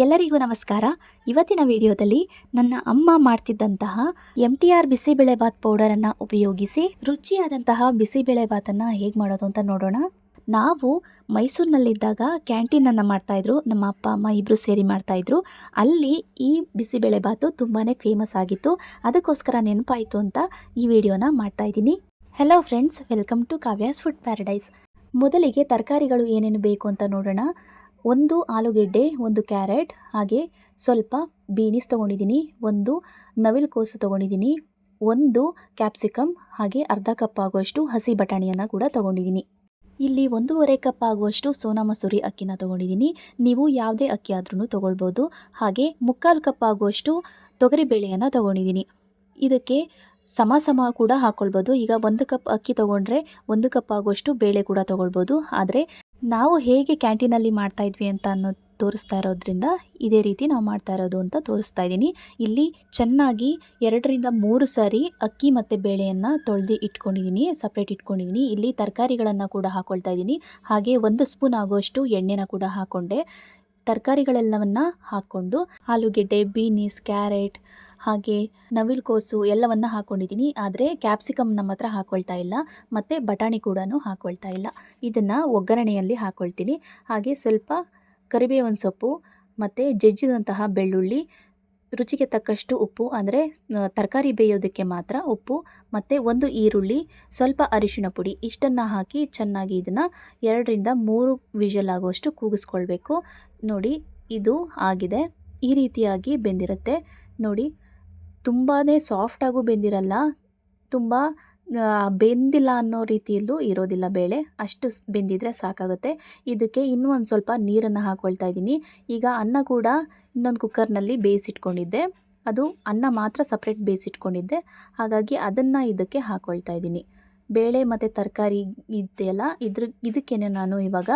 ಎಲ್ಲರಿಗೂ ನಮಸ್ಕಾರ. ಇವತ್ತಿನ ವಿಡಿಯೋದಲ್ಲಿ ನನ್ನ ಅಮ್ಮ ಮಾಡ್ತಿದ್ದಂತಹ MTR ಬಿಸಿಬೇಳೆಬಾತ್ ಪೌಡರನ್ನು ಉಪಯೋಗಿಸಿ ರುಚಿಯಾದಂತಹ ಬಿಸಿಬೇಳೆಬಾತನ್ನು ಹೇಗೆ ಮಾಡೋದು ಅಂತ ನೋಡೋಣ. ನಾವು ಮೈಸೂರಿನಲ್ಲಿದ್ದಾಗ ಕ್ಯಾಂಟೀನನ್ನು ಮಾಡ್ತಾಯಿದ್ರು, ನಮ್ಮ ಅಪ್ಪ ಅಮ್ಮ ಇಬ್ಬರು ಸೇರಿ ಮಾಡ್ತಾಯಿದ್ರು. ಅಲ್ಲಿ ಈ ಬಿಸಿಬೇಳೆಬಾತು ತುಂಬಾ ಫೇಮಸ್ ಆಗಿತ್ತು. ಅದಕ್ಕೋಸ್ಕರ ನೆನಪಾಯಿತು ಅಂತ ಈ ವಿಡಿಯೋನ ಮಾಡ್ತಾಯಿದ್ದೀನಿ. Hello friends, welcome to Kavya's food paradise. ಮೊದಲಿಗೆ ತರಕಾರಿಗಳು ಏನೇನು ಬೇಕು ಅಂತ ನೋಡೋಣ. ಒಂದು ಆಲೂಗೆಡ್ಡೆ, ಒಂದು ಕ್ಯಾರೆಟ್, ಹಾಗೆ ಸ್ವಲ್ಪ ಬೀನಿಸ್ ತೊಗೊಂಡಿದ್ದೀನಿ, ಒಂದು ನವಿಲುಕೋಸು ತೊಗೊಂಡಿದ್ದೀನಿ, ಒಂದು ಕ್ಯಾಪ್ಸಿಕಮ್, ಹಾಗೆ ಅರ್ಧ ಕಪ್ ಆಗುವಷ್ಟು ಹಸಿ ಬಟಾಣಿಯನ್ನು ಕೂಡ ತೊಗೊಂಡಿದ್ದೀನಿ. ಇಲ್ಲಿ 1.5 ಕಪ್ ಆಗುವಷ್ಟು ಸೋನಾ ಮಸೂರಿ ಅಕ್ಕಿನ ತೊಗೊಂಡಿದ್ದೀನಿ. ನೀವು ಯಾವುದೇ ಅಕ್ಕಿ ಆದ್ರೂ ತೊಗೊಳ್ಬೋದು. ಹಾಗೆ 3/4 ಕಪ್ ಆಗುವಷ್ಟು ತೊಗರಿಬೇಳೆಯನ್ನು ತೊಗೊಂಡಿದ್ದೀನಿ. ಇದಕ್ಕೆ ಸಮ ಕೂಡ ಹಾಕ್ಕೊಳ್ಬೋದು. ಈಗ 1 ಕಪ್ ಅಕ್ಕಿ ತೊಗೊಂಡ್ರೆ 1 ಕಪ್ ಆಗುವಷ್ಟು ಬೇಳೆ ಕೂಡ ತೊಗೊಳ್ಬೋದು. ಆದರೆ ನಾವು ಹೇಗೆ ಕ್ಯಾಂಟೀನಲ್ಲಿ ಮಾಡ್ತಾಯಿದ್ವಿ ಅಂತ ತೋರಿಸ್ತಾ ಇರೋದ್ರಿಂದ ಇದೇ ರೀತಿ ನಾವು ಮಾಡ್ತಾ ಇರೋದು ಅಂತ ತೋರಿಸ್ತಾ ಇದ್ದೀನಿ. ಇಲ್ಲಿ ಚೆನ್ನಾಗಿ 2ರಿಂದ 3 ಸಾರಿ ಅಕ್ಕಿ ಮತ್ತು ಬೇಳೆಯನ್ನು ತೊಳೆದು ಇಟ್ಕೊಂಡಿದ್ದೀನಿ, ಸಪ್ರೇಟ್ ಇಟ್ಕೊಂಡಿದ್ದೀನಿ. ಇಲ್ಲಿ ತರಕಾರಿಗಳನ್ನು ಕೂಡ ಹಾಕ್ಕೊಳ್ತಾ ಇದ್ದೀನಿ. ಹಾಗೆ 1 ಸ್ಪೂನ್ ಆಗುವಷ್ಟು ಎಣ್ಣೆನ ಕೂಡ ಹಾಕ್ಕೊಂಡೆ. ತರಕಾರಿಗಳೆಲ್ಲವನ್ನು ಹಾಕ್ಕೊಂಡು ಆಲೂಗೆಡ್ಡೆ, ಬೀನಿಸ್, ಕ್ಯಾರೆಟ್, ಹಾಗೆ ನವಿಲುಕೋಸು ಎಲ್ಲವನ್ನು ಹಾಕ್ಕೊಂಡಿದ್ದೀನಿ. ಆದರೆ ಕ್ಯಾಪ್ಸಿಕಮ್ ನಮ್ಮ ಹತ್ರ ಹಾಕ್ಕೊಳ್ತಾ ಇಲ್ಲ, ಮತ್ತು ಬಟಾಣಿ ಕೂಡ ಹಾಕ್ಕೊಳ್ತಾ ಇಲ್ಲ. ಇದನ್ನು ಒಗ್ಗರಣೆಯಲ್ಲಿ ಹಾಕ್ಕೊಳ್ತೀನಿ. ಹಾಗೆ ಸ್ವಲ್ಪ ಕರಿಬೇವಿನ ಸೊಪ್ಪು ಮತ್ತು ಜಜ್ಜಿದಂತಹ ಬೆಳ್ಳುಳ್ಳಿ, ರುಚಿಗೆ ತಕ್ಕಷ್ಟು ಉಪ್ಪು, ಅಂದರೆ ತರಕಾರಿ ಬೇಯೋದಕ್ಕೆ ಮಾತ್ರ ಉಪ್ಪು, ಮತ್ತು 1 ಈರುಳ್ಳಿ, ಸ್ವಲ್ಪ ಅರಿಶಿಣ ಪುಡಿ, ಇಷ್ಟನ್ನು ಹಾಕಿ ಚೆನ್ನಾಗಿ ಇದನ್ನು 2ರಿಂದ 3 ವಿಷಲ್ ಆಗುವಷ್ಟು ಕೂಗಿಸ್ಕೊಳ್ಬೇಕು. ನೋಡಿ, ಇದು ಆಗಿದೆ. ಈ ರೀತಿಯಾಗಿ ಬೆಂದಿರುತ್ತೆ. ನೋಡಿ, ತುಂಬಾ ಸಾಫ್ಟಾಗೂ ಬೆಂದಿರಲ್ಲ, ತುಂಬ ಬೆಂದಿಲ್ಲ ಅನ್ನೋ ರೀತಿಯಲ್ಲೂ ಇರೋದಿಲ್ಲ ಬೇಳೆ. ಅಷ್ಟು ಬೆಂದಿದ್ರೆ ಸಾಕಾಗುತ್ತೆ. ಇದಕ್ಕೆ ಇನ್ನೂ ಒಂದು ಸ್ವಲ್ಪ ನೀರನ್ನು ಹಾಕ್ಕೊಳ್ತಾ ಇದ್ದೀನಿ. ಈಗ ಅನ್ನ ಕೂಡ ಇನ್ನೊಂದು ಕುಕ್ಕರ್ನಲ್ಲಿ ಬೇಯಿಸಿಟ್ಕೊಂಡಿದ್ದೆ, ಅದು ಅನ್ನ ಮಾತ್ರ ಸಪ್ರೇಟ್ ಬೇಯಿಸಿಟ್ಕೊಂಡಿದ್ದೆ. ಹಾಗಾಗಿ ಅದನ್ನು ಇದಕ್ಕೆ ಹಾಕ್ಕೊಳ್ತಾ ಇದ್ದೀನಿ. ಬೇಳೆ ಮತ್ತು ತರಕಾರಿ ಇದೆಯಲ್ಲ, ಇದಕ್ಕೇನೆ ನಾನು ಇವಾಗ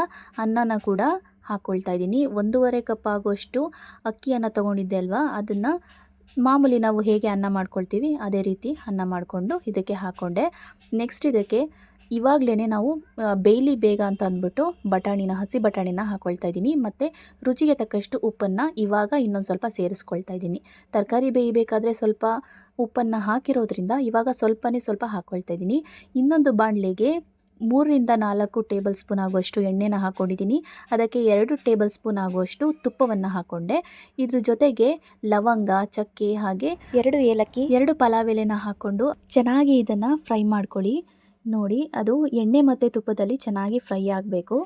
ಅನ್ನನ ಕೂಡ ಹಾಕ್ಕೊಳ್ತಾ ಇದ್ದೀನಿ. 1.5 ಕಪ್ ಆಗುವಷ್ಟು ಅಕ್ಕಿಯನ್ನು ತೊಗೊಂಡಿದ್ದೆ ಅಲ್ವಾ, ಅದನ್ನು ಮಾಮೂಲಿ ನಾವು ಹೇಗೆ ಅನ್ನ ಮಾಡ್ಕೊಳ್ತೀವಿ ಅದೇ ರೀತಿ ಅನ್ನ ಮಾಡಿಕೊಂಡು ಇದಕ್ಕೆ ಹಾಕ್ಕೊಂಡೆ. ನೆಕ್ಸ್ಟ್ ಇದಕ್ಕೆ ಇವಾಗಲೇ ನಾವು ಬೇಯ್ಲಿ ಬೇಗ ಅಂತ ಅಂದ್ಬಿಟ್ಟು ಹಸಿ ಬಟಾಣಿನ ಹಾಕ್ಕೊಳ್ತಾ ಇದ್ದೀನಿ. ಮತ್ತು ರುಚಿಗೆ ತಕ್ಕಷ್ಟು ಉಪ್ಪನ್ನು ಇವಾಗ ಇನ್ನೊಂದು ಸ್ವಲ್ಪ ಸೇರಿಸ್ಕೊಳ್ತಾ ಇದ್ದೀನಿ. ತರಕಾರಿ ಬೇಯಬೇಕಾದ್ರೆ ಸ್ವಲ್ಪ ಉಪ್ಪನ್ನು ಹಾಕಿರೋದ್ರಿಂದ ಇವಾಗ ಸ್ವಲ್ಪ ಹಾಕ್ಕೊಳ್ತಾ ಇದ್ದೀನಿ. ಇನ್ನೊಂದು ಬಾಣಲೆಗೆ 3ರಿಂದ 4 ಟೇಬಲ್ ಸ್ಪೂನ್ ಆಗುವಷ್ಟು ಎಣ್ಣೆನ ಹಾಕ್ಕೊಂಡಿದ್ದೀನಿ. ಅದಕ್ಕೆ 2 ಟೇಬಲ್ ಸ್ಪೂನ್ ಆಗುವಷ್ಟು ತುಪ್ಪವನ್ನು ಹಾಕ್ಕೊಂಡೆ. ಇದ್ರ ಜೊತೆಗೆ ಲವಂಗ, ಚಕ್ಕೆ, ಹಾಗೆ 2 ಏಲಕ್ಕಿ, 2 ಪಲಾವ್ ಎಲೆನ ಹಾಕ್ಕೊಂಡು ಚೆನ್ನಾಗಿ ಇದನ್ನು ಫ್ರೈ ಮಾಡ್ಕೊಳ್ಳಿ. ನೋಡಿ, ಅದು ಎಣ್ಣೆ ಮತ್ತು ತುಪ್ಪದಲ್ಲಿ ಚೆನ್ನಾಗಿ ಫ್ರೈ ಆಗಬೇಕು.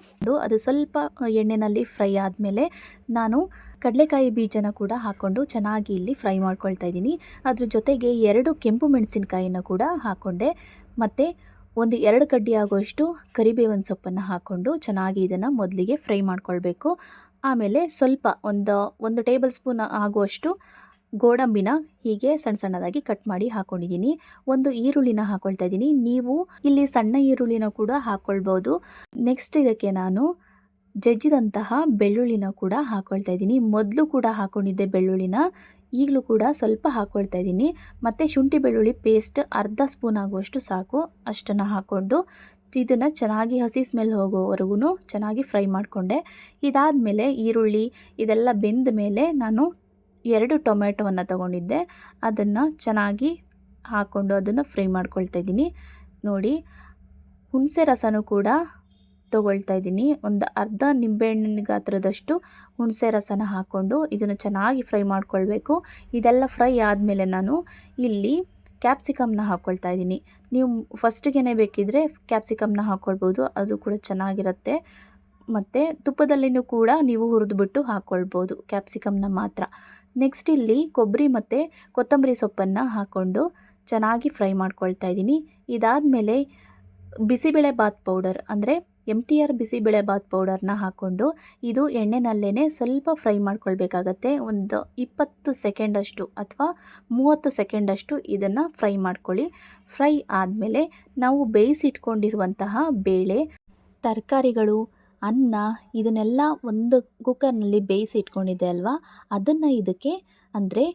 ಅದು ಸ್ವಲ್ಪ ಎಣ್ಣೆಯಲ್ಲಿ ಫ್ರೈ ಆದಮೇಲೆ ನಾನು ಕಡಲೆಕಾಯಿ ಬೀಜನ ಕೂಡ ಹಾಕ್ಕೊಂಡು ಚೆನ್ನಾಗಿ ಇಲ್ಲಿ ಫ್ರೈ ಮಾಡ್ಕೊಳ್ತಾ ಇದ್ದೀನಿ. ಅದ್ರ ಜೊತೆಗೆ 2 ಕೆಂಪು ಮೆಣಸಿನಕಾಯಿನ ಕೂಡ ಹಾಕ್ಕೊಂಡೆ. ಮತ್ತು 2 ಕಡ್ಡಿ ಆಗುವಷ್ಟು ಕರಿಬೇವಿನ ಸೊಪ್ಪನ್ನು ಹಾಕ್ಕೊಂಡು ಚೆನ್ನಾಗಿ ಇದನ್ನು ಮೊದಲಿಗೆ ಫ್ರೈ ಮಾಡ್ಕೊಳ್ಬೇಕು. ಆಮೇಲೆ ಸ್ವಲ್ಪ ಒಂದು ಟೇಬಲ್ ಸ್ಪೂನ್ ಆಗುವಷ್ಟು ಗೋಡಂಬಿನ ಹೀಗೆ ಸಣ್ಣದಾಗಿ ಕಟ್ ಮಾಡಿ ಹಾಕ್ಕೊಂಡಿದ್ದೀನಿ. 1 ಈರುಳ್ಳಿನ ಹಾಕ್ಕೊಳ್ತಾ ಇದ್ದೀನಿ. ನೀವು ಇಲ್ಲಿ ಸಣ್ಣ ಈರುಳ್ಳಿನ ಕೂಡ ಹಾಕ್ಕೊಳ್ಬೋದು. ನೆಕ್ಸ್ಟ್ ಇದಕ್ಕೆ ನಾನು ಜಜ್ಜಿದಂತಹ ಬೆಳ್ಳುಳ್ಳಿನ ಕೂಡ ಹಾಕ್ಕೊಳ್ತಾ ಇದ್ದೀನಿ. ಮೊದಲು ಕೂಡ ಹಾಕ್ಕೊಂಡಿದ್ದೆ ಬೆಳ್ಳುಳ್ಳಿನ, ಈಗಲೂ ಕೂಡ ಸ್ವಲ್ಪ ಹಾಕ್ಕೊಳ್ತಾ ಇದ್ದೀನಿ. ಮತ್ತು ಶುಂಠಿ ಬೆಳ್ಳುಳ್ಳಿ ಪೇಸ್ಟ್ ಅರ್ಧ ಸ್ಪೂನ್ ಆಗುವಷ್ಟು ಸಾಕು, ಅಷ್ಟನ್ನು ಹಾಕ್ಕೊಂಡು ಇದನ್ನು ಚೆನ್ನಾಗಿ ಹಸಿ ಸ್ಮೆಲ್ ಹೋಗೋವರೆಗೂ ಚೆನ್ನಾಗಿ ಫ್ರೈ ಮಾಡಿಕೊಂಡೆ. ಇದಾದಮೇಲೆ ಈರುಳ್ಳಿ ಇದೆಲ್ಲ ಬೆಂದ ಮೇಲೆ ನಾನು 2 ಟೊಮೆಟೊವನ್ನು ತೊಗೊಂಡಿದ್ದೆ, ಅದನ್ನು ಚೆನ್ನಾಗಿ ಹಾಕ್ಕೊಂಡು ಅದನ್ನು ಫ್ರೈ ಮಾಡ್ಕೊಳ್ತಾ ಇದ್ದೀನಿ. ನೋಡಿ, ಹುಣಸೆ ರಸನೂ ಕೂಡ ತೊಗೊಳ್ತಾ ಇದ್ದೀನಿ. ಒಂದು ಅರ್ಧ ನಿಂಬೆಹಣ್ಣಿನ ಗಾತ್ರದಷ್ಟು ಹುಣಸೆ ರಸನ ಹಾಕ್ಕೊಂಡು ಇದನ್ನು ಚೆನ್ನಾಗಿ ಫ್ರೈ ಮಾಡ್ಕೊಳ್ಬೇಕು. ಇದೆಲ್ಲ ಫ್ರೈ ಆದಮೇಲೆ ನಾನು ಇಲ್ಲಿ ಕ್ಯಾಪ್ಸಿಕಮ್ನ ಹಾಕ್ಕೊಳ್ತಾ ಇದ್ದೀನಿ. ನೀವು ಫಸ್ಟಿಗೆ ಬೇಕಿದ್ದರೆ ಕ್ಯಾಪ್ಸಿಕಮ್ನ ಹಾಕ್ಕೊಳ್ಬೋದು, ಅದು ಕೂಡ ಚೆನ್ನಾಗಿರುತ್ತೆ. ಮತ್ತು ತುಪ್ಪದಲ್ಲಿನೂ ಕೂಡ ನೀವು ಹುರಿದ್ಬಿಟ್ಟು ಹಾಕ್ಕೊಳ್ಬೋದು ಕ್ಯಾಪ್ಸಿಕಮ್ನ ಮಾತ್ರ. ನೆಕ್ಸ್ಟ್ ಇಲ್ಲಿ ಕೊಬ್ಬರಿ ಮತ್ತು ಕೊತ್ತಂಬರಿ ಸೊಪ್ಪನ್ನು ಹಾಕ್ಕೊಂಡು ಚೆನ್ನಾಗಿ ಫ್ರೈ ಮಾಡ್ಕೊಳ್ತಾ ಇದ್ದೀನಿ. ಇದಾದಮೇಲೆ ಬಿಸಿಬೇಳೆಬಾತ್ ಪೌಡರ್, ಅಂದರೆ MTR ಬಿಸಿಬೇಳೆಬಾತ್ ಪೌಡರ್ನ ಹಾಕ್ಕೊಂಡು ಇದು ಎಣ್ಣೆನಲ್ಲೇ ಸ್ವಲ್ಪ ಫ್ರೈ ಮಾಡ್ಕೊಳ್ಬೇಕಾಗತ್ತೆ. ಒಂದು 20 ಸೆಕೆಂಡಷ್ಟು ಅಥವಾ 30 ಸೆಕೆಂಡಷ್ಟು ಇದನ್ನು ಫ್ರೈ ಮಾಡ್ಕೊಳ್ಳಿ. ಫ್ರೈ ಆದಮೇಲೆ ನಾವು ಬೇಯಿಸಿಟ್ಕೊಂಡಿರುವಂತಹ ಬೇಳೆ, ತರಕಾರಿಗಳು, ಅನ್ನ ಇದನ್ನೆಲ್ಲ ಒಂದು ಕುಕ್ಕರ್ನಲ್ಲಿ ಬೇಯಿಸಿ ಇಟ್ಕೊಂಡಿದ್ದೆ ಅಲ್ವಾ, ಅದನ್ನು ಇದಕ್ಕೆ, ಅಂದರೆ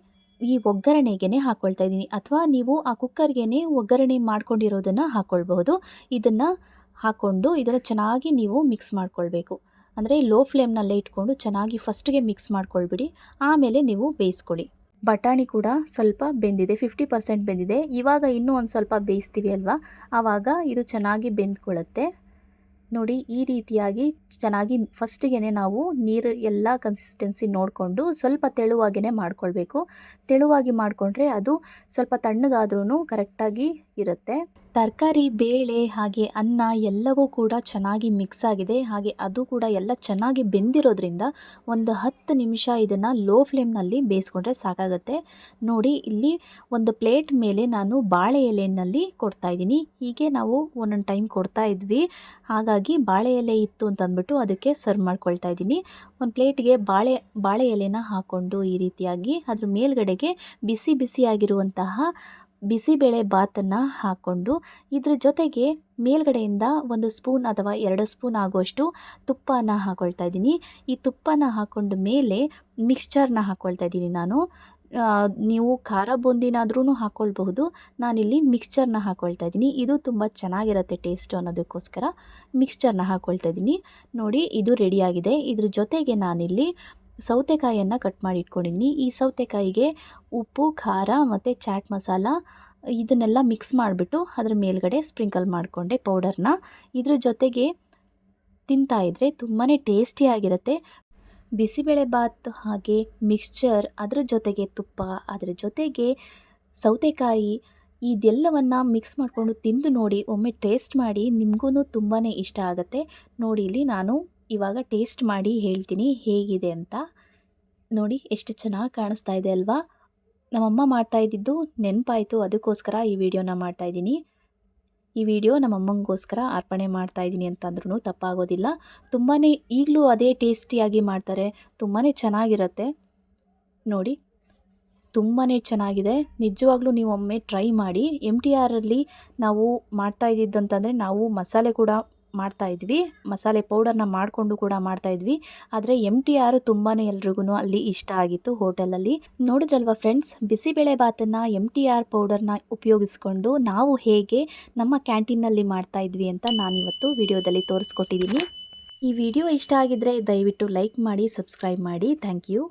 ಈ ಒಗ್ಗರಣೆಗೆ ಹಾಕ್ಕೊಳ್ತಾ ಇದ್ದೀನಿ. ಅಥವಾ ನೀವು ಆ ಕುಕ್ಕರ್ಗೆ ಒಗ್ಗರಣೆ ಮಾಡ್ಕೊಂಡಿರೋದನ್ನು ಹಾಕ್ಕೊಳ್ಬಹುದು. ಇದನ್ನು ಹಾಕ್ಕೊಂಡು ಇದನ್ನು ಚೆನ್ನಾಗಿ ನೀವು ಮಿಕ್ಸ್ ಮಾಡ್ಕೊಳ್ಬೇಕು. ಅಂದರೆ ಲೋ ಫ್ಲೇಮ್ನಲ್ಲೇ ಇಟ್ಕೊಂಡು ಚೆನ್ನಾಗಿ ಫಸ್ಟಿಗೆ ಮಿಕ್ಸ್ ಮಾಡ್ಕೊಳ್ಬಿಡಿ. ಆಮೇಲೆ ನೀವು ಬೇಯಿಸ್ಕೊಳ್ಳಿ. ಬಟಾಣಿ ಕೂಡ ಸ್ವಲ್ಪ ಬೆಂದಿದೆ, 50% ಬೆಂದಿದೆ. ಇವಾಗ ಇನ್ನೂ ಒಂದು ಸ್ವಲ್ಪ ಬೇಯಿಸ್ತೀವಿ ಅಲ್ವಾ, ಆವಾಗ ಇದು ಚೆನ್ನಾಗಿ ಬೆಂದ್ಕೊಳ್ಳುತ್ತೆ. ನೋಡಿ, ಈ ರೀತಿಯಾಗಿ ಚೆನ್ನಾಗಿ ಫಸ್ಟಿಗೆ ನಾವು ನೀರು ಎಲ್ಲ ಕನ್ಸಿಸ್ಟೆನ್ಸಿ ನೋಡಿಕೊಂಡು ಸ್ವಲ್ಪ ತೆಳುವಾಗೇ ಮಾಡ್ಕೊಳ್ಬೇಕು. ತೆಳುವಾಗಿ ಮಾಡಿಕೊಂಡ್ರೆ ಅದು ಸ್ವಲ್ಪ ತಣ್ಣಗಾದ್ರೂ ಕರೆಕ್ಟಾಗಿ ಇರುತ್ತೆ. ತರಕಾರಿ, ಬೇಳೆ ಹಾಗೆ ಅನ್ನ ಎಲ್ಲವೂ ಕೂಡ ಚೆನ್ನಾಗಿ ಮಿಕ್ಸ್ ಆಗಿದೆ. ಹಾಗೆ ಅದು ಕೂಡ ಎಲ್ಲ ಚೆನ್ನಾಗಿ ಬೆಂದಿರೋದ್ರಿಂದ ಒಂದು 10 ನಿಮಿಷ ಇದನ್ನು ಲೋ ಫ್ಲೇಮ್ನಲ್ಲಿ ಬೇಯಿಸ್ಕೊಂಡ್ರೆ ಸಾಕಾಗುತ್ತೆ. ನೋಡಿ, ಇಲ್ಲಿ ಒಂದು ಪ್ಲೇಟ್ ಮೇಲೆ ನಾನು ಬಾಳೆ ಎಲೆಯಲ್ಲಿ ಕೊಡ್ತಾಯಿದ್ದೀನಿ. ಹೀಗೆ ನಾವು ಒಂದೊಂದು ಟೈಮ್ ಕೊಡ್ತಾ ಇದ್ವಿ, ಹಾಗಾಗಿ ಬಾಳೆ ಎಲೆ ಇತ್ತು ಅಂತಂದ್ಬಿಟ್ಟು ಅದಕ್ಕೆ ಸರ್ವ್ ಮಾಡ್ಕೊಳ್ತಾ ಇದ್ದೀನಿ. ಒಂದು ಪ್ಲೇಟ್ಗೆ ಬಾಳೆ ಎಲೆನ ಹಾಕ್ಕೊಂಡು ಈ ರೀತಿಯಾಗಿ ಅದ್ರ ಮೇಲ್ಗಡೆಗೆ ಬಿಸಿ ಬಿಸಿಯಾಗಿರುವಂತಹ ಬಿಸಿಬೇಳೆ ಬಾತನ್ನು ಹಾಕ್ಕೊಂಡು ಇದ್ರ ಜೊತೆಗೆ ಮೇಲ್ಗಡೆಯಿಂದ 1 ಸ್ಪೂನ್ ಅಥವಾ 2 ಸ್ಪೂನ್ ಆಗುವಷ್ಟು ತುಪ್ಪನ ಹಾಕ್ಕೊಳ್ತಾ ಇದ್ದೀನಿ. ಈ ತುಪ್ಪನ ಹಾಕ್ಕೊಂಡು ಮೇಲೆ ಮಿಕ್ಸ್ಚರ್ನ ಹಾಕ್ಕೊಳ್ತಾ ಇದ್ದೀನಿ ನಾನು. ನೀವು ಖಾರ ಬೂಂದಿನಾದ್ರೂ ಹಾಕ್ಕೊಳ್ಬಹುದು. ನಾನಿಲ್ಲಿ ಮಿಕ್ಸ್ಚರ್ನ ಹಾಕ್ಕೊಳ್ತಾ ಇದ್ದೀನಿ. ಇದು ತುಂಬ ಚೆನ್ನಾಗಿರುತ್ತೆ ಟೇಸ್ಟು ಅನ್ನೋದಕ್ಕೋಸ್ಕರ ಮಿಕ್ಸ್ಚರ್ನ ಹಾಕ್ಕೊಳ್ತಾ ಇದ್ದೀನಿ. ನೋಡಿ, ಇದು ರೆಡಿಯಾಗಿದೆ. ಇದ್ರ ಜೊತೆಗೆ ನಾನಿಲ್ಲಿ ಸೌತೆಕಾಯಿಯನ್ನು ಕಟ್ ಮಾಡಿ ಇಟ್ಕೊಂಡಿದ್ದೀನಿ. ಈ ಸೌತೆಕಾಯಿಗೆ ಉಪ್ಪು, ಖಾರ ಮತ್ತು ಚಾಟ್ ಮಸಾಲ ಇದನ್ನೆಲ್ಲ ಮಿಕ್ಸ್ ಮಾಡಿಬಿಟ್ಟು ಅದ್ರ ಮೇಲ್ಗಡೆ ಸ್ಪ್ರಿಂಕಲ್ ಮಾಡಿಕೊಂಡೆ ಪೌಡರ್ನ. ಇದ್ರ ಜೊತೆಗೆ ತಿಂತಾಯಿದ್ರೆ ತುಂಬಾ ಟೇಸ್ಟಿಯಾಗಿರುತ್ತೆ. ಬಿಸಿಬೇಳೆಬಾತ್ ಹಾಗೆ ಮಿಕ್ಸ್ಚರ್, ಅದ್ರ ಜೊತೆಗೆ ತುಪ್ಪ, ಅದ್ರ ಜೊತೆಗೆ ಸೌತೆಕಾಯಿ, ಇದೆಲ್ಲವನ್ನು ಮಿಕ್ಸ್ ಮಾಡಿಕೊಂಡು ತಿಂದು ನೋಡಿ. ಒಮ್ಮೆ ಟೇಸ್ಟ್ ಮಾಡಿ, ನಿಮಗೂ ತುಂಬಾ ಇಷ್ಟ ಆಗುತ್ತೆ. ನೋಡಿ, ಇಲ್ಲಿ ನಾನು ಇವಾಗ ಟೇಸ್ಟ್ ಮಾಡಿ ಹೇಳ್ತೀನಿ ಹೇಗಿದೆ ಅಂತ. ನೋಡಿ, ಎಷ್ಟು ಚೆನ್ನಾಗಿ ಕಾಣಿಸ್ತಾ ಇದೆ ಅಲ್ವಾ. ನಮ್ಮಮ್ಮ ಮಾಡ್ತಾ ಇದ್ದಿದ್ದು ನೆನಪಾಯಿತು, ಅದಕ್ಕೋಸ್ಕರ ಈ ವಿಡಿಯೋನ ಮಾಡ್ತಾಯಿದ್ದೀನಿ. ಈ ವಿಡಿಯೋ ನಮ್ಮಮ್ಮಂಗೋಸ್ಕರ ಅರ್ಪಣೆ ಮಾಡ್ತಾಯಿದ್ದೀನಿ ಅಂತಂದ್ರೂ ತಪ್ಪಾಗೋದಿಲ್ಲ. ತುಂಬಾ ಈಗಲೂ ಅದೇ ಟೇಸ್ಟಿಯಾಗಿ ಮಾಡ್ತಾರೆ, ತುಂಬಾ ಚೆನ್ನಾಗಿರುತ್ತೆ. ನೋಡಿ, ತುಂಬಾ ಚೆನ್ನಾಗಿದೆ. ನಿಜವಾಗ್ಲೂ ನೀವು ಒಮ್ಮೆ ಟ್ರೈ ಮಾಡಿ. MTRಲ್ಲಿ ನಾವು ಮಾಡ್ತಾ ಇದ್ದಿದ್ದಂತಂದರೆ ನಾವು ಮಸಾಲೆ ಕೂಡ ಮಾಡ್ತಾಯಿದ್ವಿ, ಮಸಾಲೆ ಪೌಡರ್ನ ಮಾಡಿಕೊಂಡು ಕೂಡ ಮಾಡ್ತಾಯಿದ್ವಿ. ಆದರೆ MTR ತುಂಬಾ ಎಲ್ರಿಗೂ ಅಲ್ಲಿ ಇಷ್ಟ ಆಗಿತ್ತು ಹೋಟೆಲಲ್ಲಿ. ನೋಡಿದ್ರಲ್ವ ಫ್ರೆಂಡ್ಸ್, ಬಿಸಿಬೇಳೆ ಬಾತನ್ನು MTR ಪೌಡರ್ನ ಉಪಯೋಗಿಸ್ಕೊಂಡು ನಾವು ಹೇಗೆ ನಮ್ಮ ಕ್ಯಾಂಟೀನಲ್ಲಿ ಮಾಡ್ತಾಯಿದ್ವಿ ಅಂತ ನಾನಿವತ್ತು ವಿಡಿಯೋದಲ್ಲಿ ತೋರಿಸ್ಕೊಟ್ಟಿದ್ದೀನಿ. ಈ ವಿಡಿಯೋ ಇಷ್ಟ ಆಗಿದ್ದರೆ ದಯವಿಟ್ಟು ಲೈಕ್ ಮಾಡಿ, ಸಬ್ಸ್ಕ್ರೈಬ್ ಮಾಡಿ. Thank you.